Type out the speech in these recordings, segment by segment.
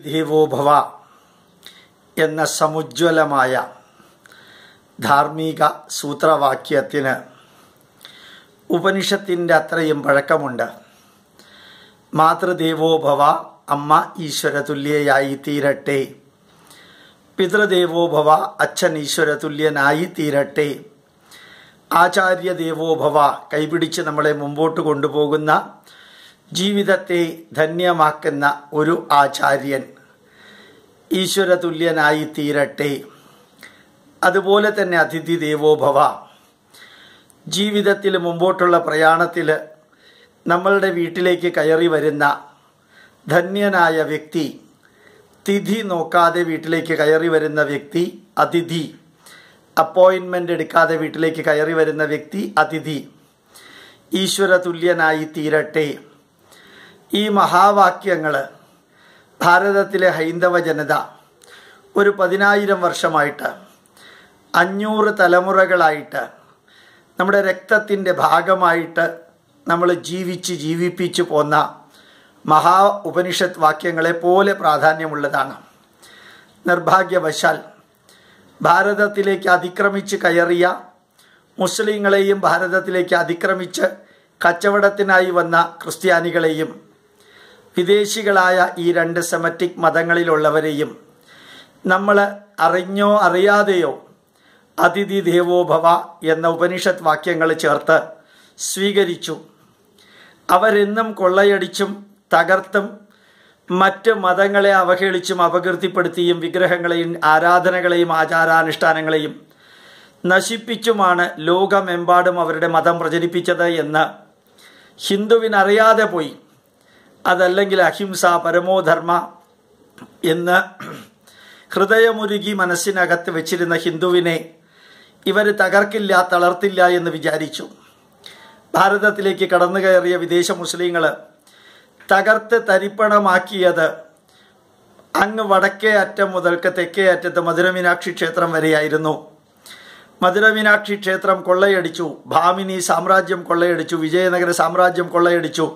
ദേവോ ഭവ എന്ന സമുജ്വലമായ ധാർമ്മിക സൂത്രവാക്യത്തിന് ഉപനിഷത്തിൻ്റെ അത്രയും പഴക്കമുണ്ട്. മാതൃദേവോ ഭവ, അമ്മ ഈശ്വരതുല്യയായി തീരട്ടെ. പിതൃദേവോ ഭവ, അച്ഛൻ ഈശ്വരതുല്യനായി തീരട്ടെ. ആചാര്യദേവോ ഭവ, കൈപിടിച്ച് നമ്മളെ മുമ്പോട്ട് കൊണ്ടുപോകുന്ന, ജീവിതത്തെ ധന്യമാക്കുന്ന ഒരു ആചാര്യൻ ഈശ്വരതുല്യനായി തീരട്ടെ. അതുപോലെ തന്നെ അതിഥി ദേവോ ഭവ, ജീവിതത്തിൽ മുമ്പോട്ടുള്ള പ്രയാണത്തിൽ നമ്മളുടെ വീട്ടിലേക്ക് കയറി വരുന്ന ധന്യനായ വ്യക്തി, തിഥി നോക്കാതെ വീട്ടിലേക്ക് കയറി വരുന്ന വ്യക്തി അതിഥി, അപ്പോയിൻമെൻ്റ് എടുക്കാതെ വീട്ടിലേക്ക് കയറി വരുന്ന വ്യക്തി അതിഥി, ഈശ്വരതുല്യനായി തീരട്ടെ. ഈ മഹാവാക്യങ്ങൾ ഭാരതത്തിലെ ഹൈന്ദവ ജനത ഒരു 10,000 വർഷമായിട്ട്, 500 തലമുറകളായിട്ട്, നമ്മുടെ രക്തത്തിൻ്റെ ഭാഗമായിട്ട് നമ്മൾ ജീവിപ്പിച്ചു പോന്ന മഹാ ഉപനിഷത്ത് വാക്യങ്ങളെ പോലെ പ്രാധാന്യമുള്ളതാണ്. നിർഭാഗ്യവശാൽ ഭാരതത്തിലേക്ക് അതിക്രമിച്ച് കയറിയ മുസ്ലിങ്ങളെയും ഭാരതത്തിലേക്ക് അതിക്രമിച്ച് കച്ചവടത്തിനായി വന്ന ക്രിസ്ത്യാനികളെയും വിദേശികളായ ഈ 2 സെമറ്റിക് മതങ്ങളിലുള്ളവരെയും നമ്മൾ അറിഞ്ഞോ അറിയാതെയോ അതിഥി ദേവോ ഭവ എന്ന ഉപനിഷത്ത് വാക്യങ്ങൾ ചേർത്ത് സ്വീകരിച്ചു. അവരെന്നും കൊള്ളയടിച്ചും തകർത്തും മറ്റ് മതങ്ങളെ അവഹേളിച്ചും അപകീർത്തിപ്പെടുത്തിയും വിഗ്രഹങ്ങളെയും ആരാധനകളെയും ആചാരാനുഷ്ഠാനങ്ങളെയും നശിപ്പിച്ചുമാണ് ലോകമെമ്പാടും അവരുടെ മതം പ്രചരിപ്പിച്ചത് എന്ന് ഹിന്ദുവിനറിയാതെ പോയി. അതല്ലെങ്കിൽ അഹിംസ പരമോധർമ്മ എന്ന് ഹൃദയമുരുകി മനസ്സിനകത്ത് വെച്ചിരുന്ന ഹിന്ദുവിനെ ഇവർ തകർക്കില്ല, തളർത്തില്ല എന്ന് വിചാരിച്ചു. ഭാരതത്തിലേക്ക് കടന്നു കയറിയ വിദേശ മുസ്ലിങ്ങൾ തകർത്ത് തരിപ്പണമാക്കിയത് അങ്ങ് വടക്കേ അറ്റം മുതൽക്ക് തെക്കേ അറ്റത്ത് മധുരമീനാക്ഷി ക്ഷേത്രം വരെയായിരുന്നു. മധുരമീനാക്ഷി ക്ഷേത്രം കൊള്ളയടിച്ചു, ഭാമിനി സാമ്രാജ്യം കൊള്ളയടിച്ചു, വിജയനഗര സാമ്രാജ്യം കൊള്ളയടിച്ചു,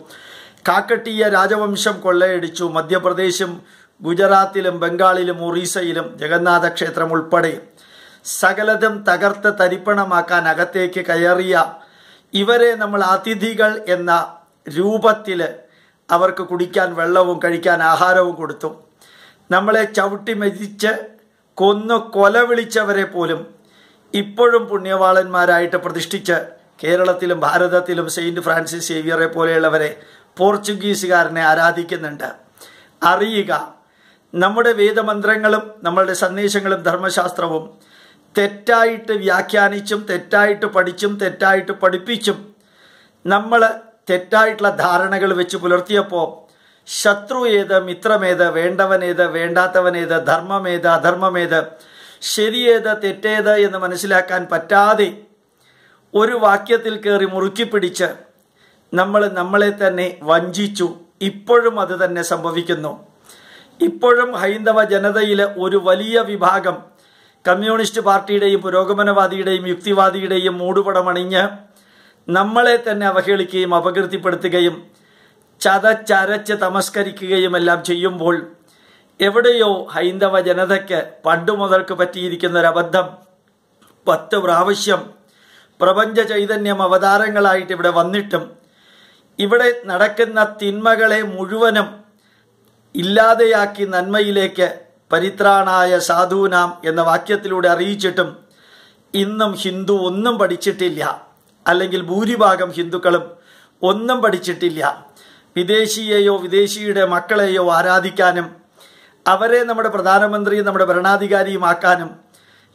കാക്കട്ടീയ രാജവംശം കൊള്ളയടിച്ചു, മധ്യപ്രദേശും ഗുജറാത്തിലും ബംഗാളിലും ഒറീസയിലും ജഗന്നാഥ ക്ഷേത്രം ഉൾപ്പെടെ സകലതും തകർത്ത് തരിപ്പണമാക്കാൻ അകത്തേക്ക് കയറിയ ഇവരെ നമ്മൾ അതിഥികൾ എന്ന രൂപത്തിൽ അവർക്ക് കുടിക്കാൻ വെള്ളവും കഴിക്കാൻ ആഹാരവും കൊടുത്തു. നമ്മളെ ചവിട്ടി മെതിച്ച് കൊന്നു കൊല വിളിച്ചവരെ പോലും ഇപ്പോഴും പുണ്യവാളന്മാരായിട്ട് പ്രതിഷ്ഠിച്ച് കേരളത്തിലും ഭാരതത്തിലും സെയിൻറ്റ് ഫ്രാൻസിസ് സേവിയറെ പോലെയുള്ളവരെ, പോർച്ചുഗീസുകാരനെ ആരാധിക്കുന്നുണ്ട്. അറിയുക, നമ്മുടെ വേദമന്ത്രങ്ങളും നമ്മളുടെ സന്ദേശങ്ങളും ധർമ്മശാസ്ത്രവും തെറ്റായിട്ട് വ്യാഖ്യാനിച്ചും തെറ്റായിട്ട് പഠിച്ചും തെറ്റായിട്ട് പഠിപ്പിച്ചും നമ്മൾ തെറ്റായിട്ടുള്ള ധാരണകൾ വെച്ച് പുലർത്തിയപ്പോൾ ശത്രു ഏത്, മിത്രമേത്, വേണ്ടവനേത്, വേണ്ടാത്തവനേത്, ധർമ്മമേത്, അധർമ്മമേത്, ശരിയേത്, തെറ്റേത് എന്ന് മനസ്സിലാക്കാൻ പറ്റാതെ ഒരു വാക്യത്തിൽ കയറി മുറുക്കി പിടിച്ച് നമ്മൾ നമ്മളെ തന്നെ വഞ്ചിച്ചു. ഇപ്പോഴും അത് തന്നെ സംഭവിക്കുന്നു. ഇപ്പോഴും ഹൈന്ദവ ജനതയിലെ ഒരു വലിയ വിഭാഗം കമ്മ്യൂണിസ്റ്റ് പാർട്ടിയുടെയും പുരോഗമനവാദിയുടെയും യുക്തിവാദിയുടെയും മൂടുപടമണിഞ്ഞ് നമ്മളെ തന്നെ അവഹേളിക്കുകയും അപകീർത്തിപ്പെടുത്തുകയും ചതച്ചരച്ച് തമസ്കരിക്കുകയും എല്ലാം ചെയ്യുമ്പോൾ എവിടെയോ ഹൈന്ദവ ജനതയ്ക്ക് പണ്ടു മുതൽക്ക് പറ്റിയിരിക്കുന്ന ഒരു അബദ്ധം, 10 പ്രാവശ്യം പ്രപഞ്ച ചൈതന്യം അവതാരങ്ങളായിട്ട് ഇവിടെ വന്നിട്ടും ഇവിടെ നടക്കുന്ന തിന്മകളെ മുഴുവനും ഇല്ലാതെയാക്കി നന്മയിലേക്ക് പരിത്രാണായ സാധൂനാം എന്ന വാക്യത്തിലൂടെ അറിയിച്ചിട്ടും ഇന്നും ഹിന്ദു ഒന്നും പഠിച്ചിട്ടില്ല, അല്ലെങ്കിൽ ഭൂരിഭാഗം ഹിന്ദുക്കളും ഒന്നും പഠിച്ചിട്ടില്ല. വിദേശിയെയോ വിദേശിയുടെ മക്കളെയോ ആരാധിക്കാനും അവരെ നമ്മുടെ പ്രധാനമന്ത്രിയും നമ്മുടെ ഭരണാധികാരിയുമാക്കാനും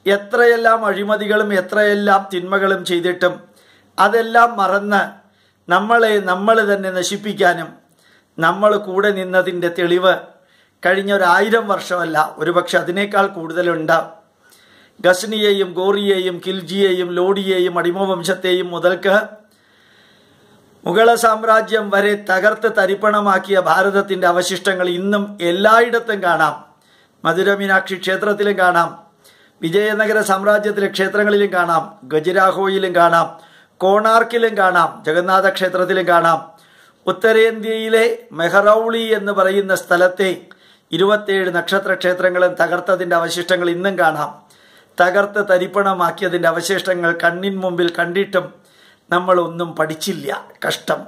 എത്രയെല്ലാം അഴിമതികളും എത്രയെല്ലാം തിന്മകളും ചെയ്തിട്ടും അതെല്ലാം മറന്ന് നമ്മൾ തന്നെ നശിപ്പിക്കാനും നമ്മൾ കൂടെ നിന്നതിൻ്റെ തെളിവ് കഴിഞ്ഞ 1000 വർഷമല്ല, ഒരുപക്ഷെ അതിനേക്കാൾ കൂടുതലുണ്ട്. ഗസ്നിയെയും ഗോറിയെയും ഖിൽജിയെയും ലോഡിയെയും അടിമവംശത്തെയും മുതൽക്ക് മുഗള സാമ്രാജ്യം വരെ തകർത്ത് തരിപ്പണമാക്കിയ ഭാരതത്തിൻ്റെ അവശിഷ്ടങ്ങൾ ഇന്നും എല്ലായിടത്തും കാണാം. മധുരമീനാക്ഷി ക്ഷേത്രത്തിലും കാണാം, വിജയനഗര സാമ്രാജ്യത്തിലെ ക്ഷേത്രങ്ങളിലും കാണാം, ഖജുരാഹോയിലും കാണാം, കോണാർക്കിലും കാണാം, ജഗന്നാഥ ക്ഷേത്രത്തിലും കാണാം. ഉത്തരേന്ത്യയിലെ മെഹ്റൗളി എന്ന് പറയുന്ന സ്ഥലത്തെ 27 നക്ഷത്രക്ഷേത്രങ്ങളും തകർത്തതിൻ്റെ അവശിഷ്ടങ്ങൾ ഇന്നും കാണാം. തകർത്ത് തരിപ്പണമാക്കിയതിൻ്റെ അവശിഷ്ടങ്ങൾ കണ്ണിൻ മുമ്പിൽ കണ്ടിട്ടും നമ്മളൊന്നും പഠിച്ചില്ല. കഷ്ടം.